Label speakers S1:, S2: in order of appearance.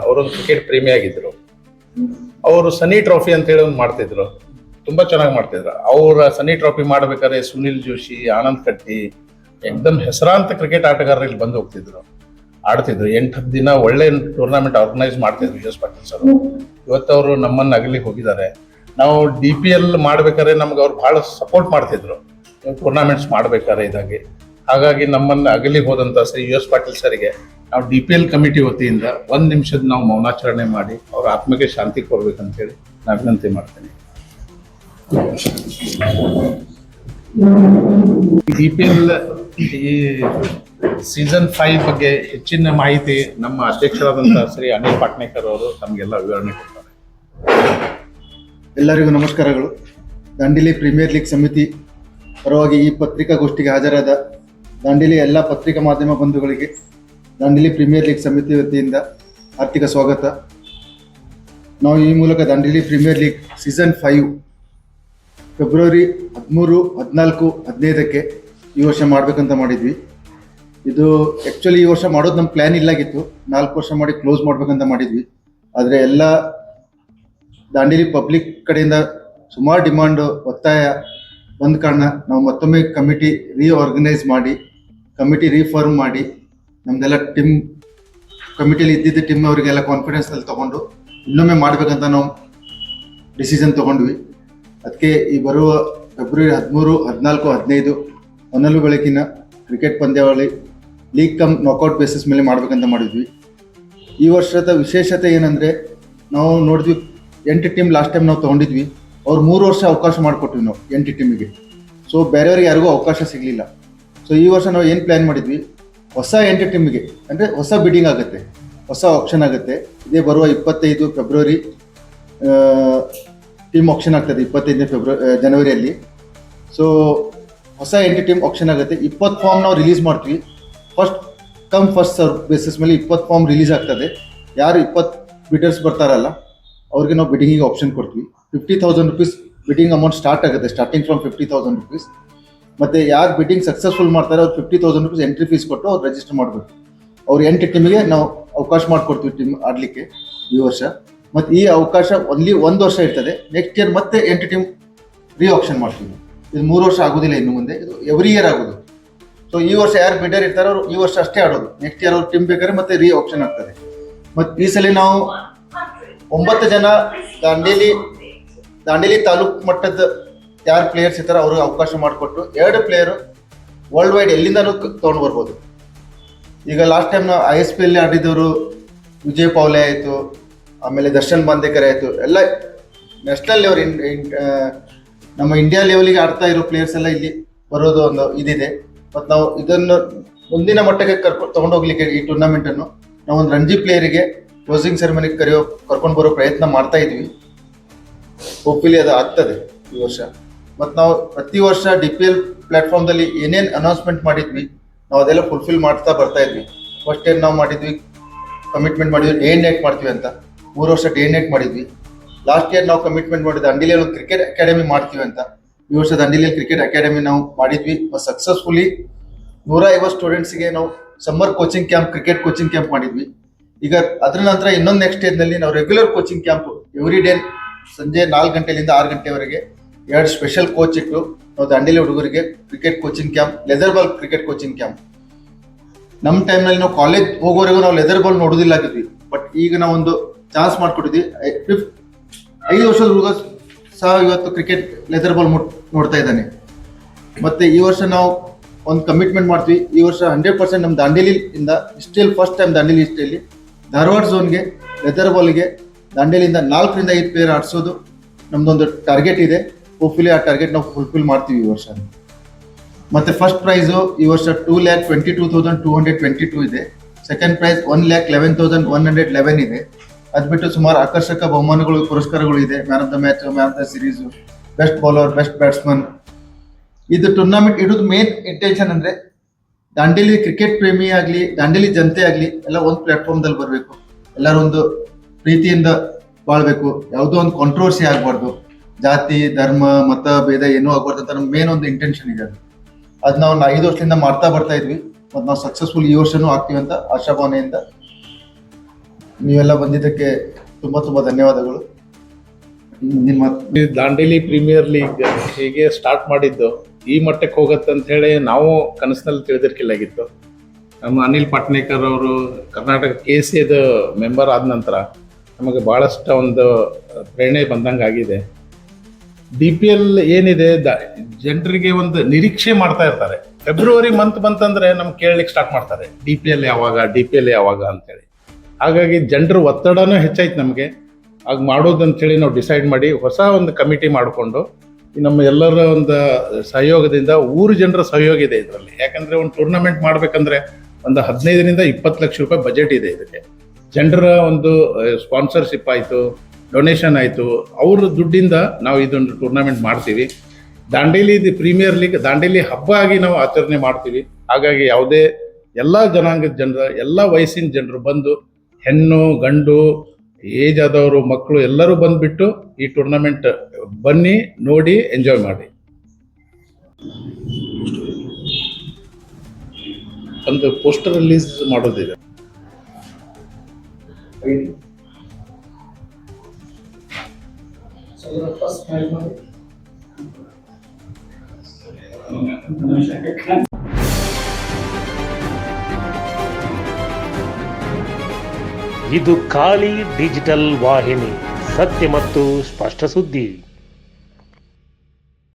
S1: ಅವರೊಂದು ಕ್ರಿಕೆಟ್ ಪ್ರೇಮಿ ಆಗಿದ್ರು. ಅವರು ಸನಿ ಟ್ರೋಫಿ ಅಂತ ಹೇಳಿ ಒಂದು ಮಾಡ್ತಿದ್ರು, ತುಂಬಾ ಚೆನ್ನಾಗಿ ಮಾಡ್ತಿದ್ರು. ಅವರ ಸನಿ ಟ್ರೋಫಿ ಮಾಡ್ಬೇಕಾದ್ರೆ ಸುನಿಲ್ ಜೋಶಿ, ಆನಂದ್ ಕಟ್ಟಿ, ಏಕದಮ್ ಹೆಸರಾಂತ ಕ್ರಿಕೆಟ್ ಆಟಗಾರರು ಇಲ್ಲಿ ಬಂದು ಹೋಗ್ತಿದ್ರು, ಆಡ್ತಿದ್ರು. 8-10 ದಿನ ಒಳ್ಳೆ ಟೂರ್ನಮೆಂಟ್ ಆರ್ಗನೈಸ್ ಮಾಡ್ತಿದ್ರು ಯು ಎಸ್ ಪಾಟೀಲ್ ಸರ್. ಇವತ್ತು ಅವರು ನಮ್ಮನ್ನ ಅಗಲಿ ಹೋಗಿದ್ದಾರೆ. ನಾವು DPL ಮಾಡ್ಬೇಕಾದ್ರೆ ನಮ್ಗೆ ಅವ್ರು ಬಹಳ ಸಪೋರ್ಟ್ ಮಾಡ್ತಿದ್ರು ಟೂರ್ನಮೆಂಟ್ಸ್ ಮಾಡ್ಬೇಕಾದ್ರೆ ಇದಾಗಿ. ಹಾಗಾಗಿ ನಮ್ಮನ್ನ ಅಗಲಿ ಹೋದಂತ ಶ್ರೀ ಯು ಎಸ್ ಪಾಟೀಲ್ ಸರ್ಗೆ ನಾವು DPL ಕಮಿಟಿ ವತಿಯಿಂದ 1 ನಿಮಿಷದ ನಾವು ಮೌನಾಚರಣೆ ಮಾಡಿ ಅವ್ರ ಆತ್ಮಕ್ಕೆ ಶಾಂತಿ ಕೊಡ್ಬೇಕಂತೇಳಿ ನಾನು ವಿನಂತಿ ಮಾಡ್ತೇನೆ. DPL ಈ ಸೀಸನ್ 5 ಬಗ್ಗೆ ಹೆಚ್ಚಿನ ಮಾಹಿತಿ ನಮ್ಮ ಅಧ್ಯಕ್ಷರಾದಂತಹ ಶ್ರೀ ಅನಿಲ್ ಪಾಟ್ನೇಕರ್ ಅವರು ತಮಗೆಲ್ಲ ವಿವರಣೆ ಕೊಡ್ತಾರೆ.
S2: ಎಲ್ಲರಿಗೂ ನಮಸ್ಕಾರಗಳು. ದಾಂಡೇಲಿ ಪ್ರೀಮಿಯರ್ ಲೀಗ್ ಸಮಿತಿ ಪರವಾಗಿ ಈ ಪತ್ರಿಕಾಗೋಷ್ಠಿಗೆ ಹಾಜರಾದ ದಾಂಡೇಲಿ ಎಲ್ಲ ಪತ್ರಿಕಾ ಮಾಧ್ಯಮ ಬಂಧುಗಳಿಗೆ ದಾಂಡೇಲಿ ಪ್ರೀಮಿಯರ್ ಲೀಗ್ ಸಮಿತಿ ವತಿಯಿಂದ ಆರ್ಥಿಕ ಸ್ವಾಗತ. ನಾವು ಈ ಮೂಲಕ Dandeli premier league season 5 February 13, 14, 15ಕ್ಕೆ ಈ ವರ್ಷ ಮಾಡಬೇಕಂತ ಮಾಡಿದ್ವಿ. ಇದು ಆ್ಯಕ್ಚುಲಿ ಈ ವರ್ಷ ಮಾಡೋದು ನಮ್ಮ ಪ್ಲ್ಯಾನ್ ಇಲ್ಲಾಗಿತ್ತು. 4 ವರ್ಷ ಮಾಡಿ ಕ್ಲೋಸ್ ಮಾಡ್ಬೇಕಂತ ಮಾಡಿದ್ವಿ. ಆದರೆ ಎಲ್ಲ ದಾಂಡೇಲಿ ಪಬ್ಲಿಕ್ ಕಡೆಯಿಂದ ಸುಮಾರು ಡಿಮಾಂಡ್, ಒತ್ತಾಯ ಬಂದ ಕಾರಣ ನಾವು ಮತ್ತೊಮ್ಮೆ ಕಮಿಟಿ ರೀಆರ್ಗನೈಸ್ ಮಾಡಿ, ಕಮಿಟಿ ರೀಫಾರ್ಮ್ ಮಾಡಿ, ನಮ್ದೆಲ್ಲ ಕಮಿಟಿಯಲ್ಲಿ ಇದ್ದಿದ್ದ ಟೀಮ್ ಅವರಿಗೆಲ್ಲ ಕಾನ್ಫಿಡೆನ್ಸ್ನಲ್ಲಿ ತೊಗೊಂಡು ಇನ್ನೊಮ್ಮೆ ಮಾಡಬೇಕಂತ ನಾವು ಡಿಸಿಷನ್ ತೊಗೊಂಡ್ವಿ. ಅದಕ್ಕೆ ಈ ಬರುವ ಫೆಬ್ರವರಿ 13, 14, 15 ಹೊನಲು ಬೆಳಕಿನ ಕ್ರಿಕೆಟ್ ಪಂದ್ಯಾವಳಿ ಲೀಗ್ ಕಮ್ ನಾಕೌಟ್ ಬೇಸಿಸ್ ಮೇಲೆ ಮಾಡಬೇಕಂತ ಮಾಡಿದ್ವಿ. ಈ ವರ್ಷದ ವಿಶೇಷತೆ ಏನಂದರೆ, ನಾವು ನೋಡಿದ್ವಿ 8 ಟೀಮ್ ಲಾಸ್ಟ್ ಟೈಮ್ ನಾವು ತೊಗೊಂಡಿದ್ವಿ. ಅವ್ರು 3 ವರ್ಷ ಅವಕಾಶ ಮಾಡಿಕೊಟ್ವಿ ನಾವು 8 ಟೀಮಿಗೆ. ಸೊ ಬೇರೆಯವ್ರಿಗೆ ಯಾರಿಗೂ ಅವಕಾಶ ಸಿಗಲಿಲ್ಲ. ಸೊ ಈ ವರ್ಷ ನಾವು ಏನು ಪ್ಲ್ಯಾನ್ ಮಾಡಿದ್ವಿ, ಹೊಸ 8 ಟೀಮಿಗೆ ಅಂದರೆ ಹೊಸ ಬಿಡ್ಡಿಂಗ್ ಆಗುತ್ತೆ, ಹೊಸ ಆಪ್ಷನ್ ಆಗುತ್ತೆ. ಇದೇ ಬರುವ 25 ಫೆಬ್ರವರಿ ಟೀಮ್ ಆಪ್ಷನ್ ಆಗ್ತದೆ, 25 ಜನವರಿಯಲ್ಲಿ. ಸೊ ಹೊಸ 8 ಟೀಮ್ ಆಪ್ಷನ್ ಆಗುತ್ತೆ. 20 ಫಾರ್ಮ್ ನಾವು ರಿಲೀಸ್ ಮಾಡ್ತೀವಿ. First come first serve basis ಮೇಲೆ 20 ಫಾರ್ಮ್ ರಿಲೀಸ್ ಆಗ್ತದೆ. ಯಾರು 20 ಬಿಡರ್ಸ್ ಬರ್ತಾರಲ್ಲ ಅವ್ರಿಗೆ ನಾವು ಬಿಡ್ಡಿಂಗಿಗೆ ಆಪ್ಷನ್ ಕೊಡ್ತೀವಿ. 50,000 rupees ಬಿಡ್ಡಿಂಗ್ ಅಮೌಂಟ್ ಸ್ಟಾರ್ಟ್ ಆಗುತ್ತೆ, ಸ್ಟಾರ್ಟಿಂಗ್ ಫ್ರಮ್ 50,000 rupees. ಮತ್ತು ಯಾರು ಬಿಡ್ಡಿಂಗ್ ಸಕ್ಸಸ್ಫುಲ್ ಮಾಡ್ತಾರೆ ಅವ್ರು 50,000 rupees ಎಂಟ್ರಿ ಫೀಸ್ ಕೊಟ್ಟು ಅವ್ರು ರಿಜಿಸ್ಟರ್ ಮಾಡಬೇಕು. ಅವ್ರು 8 ಟೀಮಿಗೆ ನಾವು ಅವಕಾಶ ಮಾಡಿಕೊಡ್ತೀವಿ ಟೀಮ್ ಆಡಲಿಕ್ಕೆ ಈ ವರ್ಷ. ಮತ್ತು ಈ ಅವಕಾಶ ಓನ್ಲಿ 1 ವರ್ಷ ಇರ್ತದೆ. ನೆಕ್ಸ್ಟ್ ಇಯರ್ ಮತ್ತೆ 8 ಟೀಮ್ ರೀ ಆಪ್ಷನ್ ಮಾಡ್ತೀವಿ. ಇದು 3 ವರ್ಷ ಆಗೋದಿಲ್ಲ ಇನ್ನು ಮುಂದೆ, ಇದು ಎವ್ರಿ ಇಯರ್ ಆಗೋದು. ಸೊ ಈ ವರ್ಷ ಯಾರು ಬಿಡರ್ ಇರ್ತಾರೋ ಅವ್ರು ಈ ವರ್ಷ ಅಷ್ಟೇ ಆಡೋದು. ನೆಕ್ಸ್ಟ್ ಇಯರ್ ಅವ್ರು ಟೀಮ್ ಬೇಕಾದ್ರೆ ಮತ್ತೆ ರೀ ಆಪ್ಷನ್ ಆಗ್ತದೆ. ಮತ್ತು ಈ ಸಲ ನಾವು 9 ಜನ ದಾಂಡೇಲಿ ತಾಲೂಕು ಮಟ್ಟದ ಯಾರು ಪ್ಲೇಯರ್ಸ್ ಇರ್ತಾರೆ ಅವ್ರಿಗೆ ಅವಕಾಶ ಮಾಡಿಕೊಟ್ಟು 2 ಪ್ಲೇಯರು ವರ್ಲ್ಡ್ ವೈಡ್ ಎಲ್ಲಿಂದನೂ ತೊಗೊಂಡು ಬರ್ಬೋದು. ಈಗ ಲಾಸ್ಟ್ ಟೈಮ್ ನಾವು ISPL ಆಡಿದವರು ವಿಜಯ್ ಪೌಲೆ ಆಯಿತು, ಆಮೇಲೆ ದರ್ಶನ್ ಬಾಂದೇಕರ್ ಆಯಿತು, ಎಲ್ಲ ನ್ಯಾಷನಲ್ ಲೆವೆಲ್ ನಮ್ಮ ಇಂಡಿಯಾ ಲೆವೆಲಿಗೆ ಆಡ್ತಾ ಇರೋ ಪ್ಲೇಯರ್ಸ್ ಎಲ್ಲ ಇಲ್ಲಿ ಬರೋದು ಒಂದು ಇದಿದೆ. ಮತ್ತು ನಾವು ಇದನ್ನು ಮುಂದಿನ ಮಟ್ಟಕ್ಕೆ ತೊಗೊಂಡೋಗ್ಲಿಕ್ಕೆ ಈ ಟೂರ್ನಮೆಂಟನ್ನು ನಾವು ಒಂದು ರಂಜಿ ಪ್ಲೇಯರಿಗೆ ಕ್ಲೋಸಿಂಗ್ ಸೆರೆಮನಿಗೆ ಕರ್ಕೊಂಡು ಬರೋ ಪ್ರಯತ್ನ ಮಾಡ್ತಾ ಇದ್ವಿ. ಹೋಪ್ಫುಲಿ ಅದು ಆಗ್ತದೆ ಈ ವರ್ಷ. ಮತ್ತು ನಾವು ಪ್ರತಿ ವರ್ಷ DPL ಪ್ಲಾಟ್ಫಾರ್ಮ್ದಲ್ಲಿ ಏನೇನು ಅನೌನ್ಸ್ಮೆಂಟ್ ಮಾಡಿದ್ವಿ ನಾವು ಅದೆಲ್ಲ ಫುಲ್ಫಿಲ್ ಮಾಡ್ತಾ ಬರ್ತಾ ಇದ್ವಿ. ಫಸ್ಟ್ ಟೈಮ್ ನಾವು ಮಾಡಿದ್ವಿ, ಕಮಿಟ್ಮೆಂಟ್ ಮಾಡಿದ್ವಿ ಡೇ ನೈಟ್ ಮಾಡ್ತೀವಿ ಅಂತ. 3 ವರ್ಷ ಡೇ ನೈಟ್ ಮಾಡಿದ್ವಿ. ಲಾಸ್ಟ್ ಇಯರ್ ನಾವು ಕಮಿಟ್ಮೆಂಟ್ ಮಾಡಿದ್ವಿ ದಾಂಡೇಲಿಯಲ್ಲಿ ಒಂದು ಕ್ರಿಕೆಟ್ ಅಕಾಡೆಮಿ ಮಾಡ್ತೀವಿ ಅಂತ. ಈ ವರ್ಷ ದಾಂಡೇಲಿಯಲ್ಲಿ ಕ್ರಿಕೆಟ್ ಅಕಾಡೆಮಿ ನಾವು ಮಾಡಿದ್ವಿ. ಸಕ್ಸಸ್ಫುಲಿ 150 ಸ್ಟೂಡೆಂಟ್ಸ್ಗೆ ನಾವು summer coaching camp, cricket coaching camp ಮಾಡಿದ್ವಿ. ಈಗ ಅದರ ನಂತರ ಇನ್ನೊಂದು ನೆಕ್ಸ್ಟ್ ಸ್ಟೇಜ್ನಲ್ಲಿ ನಾವು regular coaching camp every day ಸಂಜೆ 4 ಗಂಟೆಯಿಂದ 6 ಗಂಟೆವರೆಗೆ 2 ಸ್ಪೆಷಲ್ ಕೋಚ್ ಇಟ್ಟು ನಾವು ದಾಂಡೇಲಿ ಹುಡುಗರಿಗೆ cricket coaching camp, leather ball cricket coaching camp. ನಮ್ಮ ಟೈಮ್ನಲ್ಲಿ ನಾವು ಕಾಲೇಜ್ ಹೋಗೋವರೆಗೂ ನಾವು ಲೆದರ್ ಬಾಲ್ ನೋಡೋದಿಲ್ಲ ಆಗಿದ್ವಿ. ಬಟ್ ಈಗ ನಾವು ಒಂದು ಚಾನ್ಸ್ ಮಾಡಿಕೊಟ್ಟಿದ್ವಿ. 5 ವರ್ಷದ ಹುಡುಗ ಸಹ ಇವತ್ತು ಕ್ರಿಕೆಟ್ ಲೆದರ್ ಬಾಲ್ ನೋಡ್ತಾ ಇದ್ದಾನೆ. ಮತ್ತು ಈ ವರ್ಷ ನಾವು ಒಂದು ಕಮಿಟ್ಮೆಂಟ್ ಮಾಡ್ತೀವಿ. ಈ ವರ್ಷ 100% ನಮ್ಮ ದಾಂಡೇಲಿಯಿಂದ ಸ್ಟಿಲ್ ಫಸ್ಟ್ ಟೈಮ್ ದಾಂಡೇಲಿ ಹಿಸ್ಟ್ರಿಯಲ್ಲಿ ಧಾರವಾಡ ಝೋನ್ಗೆ ಲೆದರ್ ಬಾಲ್ಗೆ ದಾಂಡೇಲಿಯಿಂದ 4 ರಿಂದ 5 ಪ್ಲೇಯರ್ ಆಡಿಸೋದು ನಮ್ದೊಂದು ಟಾರ್ಗೆಟ್ ಇದೆ. ಹೋಪ್ಫುಲಿ ಆ ಟಾರ್ಗೆಟ್ ನಾವು ಫುಲ್ಫಿಲ್ ಮಾಡ್ತೀವಿ ಈ ವರ್ಷ. ಮತ್ತು ಫಸ್ಟ್ ಪ್ರೈಸು ಈ ವರ್ಷ 2,22,222 ಇದೆ. ಸೆಕೆಂಡ್ ಪ್ರೈಸ್ 1,11,111 ಇದೆ. ಅದು ಬಿಟ್ಟು ಸುಮಾರು ಆಕರ್ಷಕ ಬಹುಮಾನಗಳು, ಪುರಸ್ಕಾರಗಳು ಇದೆ. Man of the match, man of the series, best bowler, best batsman. ಇದು ಟೂರ್ನಮೆಂಟ್ ಇಡೋದು ಮೇನ್ ಇಂಟೆನ್ಷನ್ ಅಂದರೆ ದಾಂಡೇಲಿ ಕ್ರಿಕೆಟ್ ಪ್ರೇಮಿ ಆಗಲಿ, ದಾಂಡೇಲಿ ಜನತೆ ಆಗಲಿ ಎಲ್ಲ ಒಂದು ಪ್ಲಾಟ್ಫಾರ್ಮ್ದಲ್ಲಿ ಬರಬೇಕು. ಎಲ್ಲರೂ ಒಂದು ಪ್ರೀತಿಯಿಂದ ಬಾಳ್ಬೇಕು. ಯಾವುದೋ ಒಂದು ಕಾಂಟ್ರವರ್ಸಿ ಆಗಬಾರ್ದು. ಜಾತಿ, ಧರ್ಮ, ಮತ ಭೇದ ಏನೂ ಆಗಬಾರ್ದು ಅಂತ ನಮ್ಮ ಮೇನ್ ಒಂದು ಇಂಟೆನ್ಷನ್ ಇದೆ. ಅದು ನಾವು 5 ವರ್ಷದಿಂದ ಮಾಡ್ತಾ ಬರ್ತಾ ಇದ್ವಿ. ಮತ್ತು ನಾವು ಸಕ್ಸಸ್ಫುಲ್ ಈ ವರ್ಷನೂ ಆಗ್ತೀವಿ ಅಂತ ಆಶಾಭಾವನೆಯಿಂದ ನೀವೆಲ್ಲ ಬಂದಿದ್ದಕ್ಕೆ ತುಂಬ ತುಂಬ ಧನ್ಯವಾದಗಳು. ನಿಮ್ಮ
S1: ಈ ದಾಂಡೇಲಿ ಪ್ರೀಮಿಯರ್ ಲೀಗ್ ಹೇಗೆ ಸ್ಟಾರ್ಟ್ ಮಾಡಿದ್ದು ಈ ಮಟ್ಟಕ್ಕೆ ಹೋಗುತ್ತೆ ಅಂತ ಹೇಳಿ ನಾವು ಕನಸಿನಲ್ಲಿ ತಿಳಿದಿರ್ಕಿಲ್ಲಾಗಿತ್ತು. ನಮ್ಮ ಅನಿಲ್ ಪಾಟ್ನೇಕರ್ ಅವರು ಕರ್ನಾಟಕ KCAದ ಮೆಂಬರ್ ಆದ ನಂತರ ನಮಗೆ ಭಾಳಷ್ಟು ಒಂದು ಪ್ರೇರಣೆ ಬಂದಂಗೆ ಆಗಿದೆ. DPL ಏನಿದೆ ಜನರಿಗೆ ಒಂದು ನಿರೀಕ್ಷೆ ಮಾಡ್ತಾ ಇರ್ತಾರೆ. ಫೆಬ್ರವರಿ ಮಂತ್ ಬಂತಂದ್ರೆ ನಮ್ಗೆ ಕೇಳಲಿಕ್ಕೆ ಸ್ಟಾರ್ಟ್ ಮಾಡ್ತಾರೆ DPL ಯಾವಾಗ ಅಂತೇಳಿ. ಹಾಗಾಗಿ ಜನರ ಒತ್ತಡನೂ ಹೆಚ್ಚಾಯ್ತು ನಮಗೆ. ಆಗ ಮಾಡೋದಂತೇಳಿ ನಾವು ಡಿಸೈಡ್ ಮಾಡಿ ಹೊಸ ಒಂದು ಕಮಿಟಿ ಮಾಡಿಕೊಂಡು ನಮ್ಮ ಎಲ್ಲರ ಒಂದು ಸಹಯೋಗದಿಂದ ಊರು ಜನರ ಸಹಯೋಗ ಇದೆ ಇದರಲ್ಲಿ. ಯಾಕಂದ್ರೆ ಒಂದು ಟೂರ್ನಮೆಂಟ್ ಮಾಡ್ಬೇಕಂದ್ರೆ ಒಂದು 15ರಿಂದ 20 ಲಕ್ಷ ರೂಪಾಯಿ ಬಜೆಟ್ ಇದೆ ಇದಕ್ಕೆ. ಜನರ ಒಂದು ಸ್ಪಾನ್ಸರ್ಶಿಪ್ ಆಯಿತು, ಡೊನೇಷನ್ ಆಯಿತು, ಅವ್ರ ದುಡ್ಡಿಂದ ನಾವು ಇದೊಂದು ಟೂರ್ನಮೆಂಟ್ ಮಾಡ್ತೀವಿ. ದಾಂಡೇಲಿ ಪ್ರೀಮಿಯರ್ ಲೀಗ್ ದಾಂಡೇಲಿ ಹಬ್ಬ ಆಗಿ ನಾವು ಆಚರಣೆ ಮಾಡ್ತೀವಿ. ಹಾಗಾಗಿ ಯಾವುದೇ ಎಲ್ಲ ಜನಾಂಗದ ಜನರು, ಎಲ್ಲ ವಯಸ್ಸಿನ ಜನರು ಬಂದು, ಹೆಣ್ಣು ಗಂಡು ಏಜ್ ಆದವರು ಮಕ್ಕಳು ಎಲ್ಲರೂ ಬಂದ್ಬಿಟ್ಟು ಈ ಟೂರ್ನಮೆಂಟ್ ಬನ್ನಿ, ನೋಡಿ, ಎಂಜಾಯ್ ಮಾಡಿ. ಒಂದು ಪೋಸ್ಟರ್ ರಿಲೀಸ್ ಮಾಡೋದಿದೆ.
S3: ಇದು ಖಾಲಿ ಡಿಜಿಟಲ್ ವಾಹಿನಿ, ಸತ್ಯ ಮತ್ತು ಸ್ಪಷ್ಟ ಸುದ್ದಿ.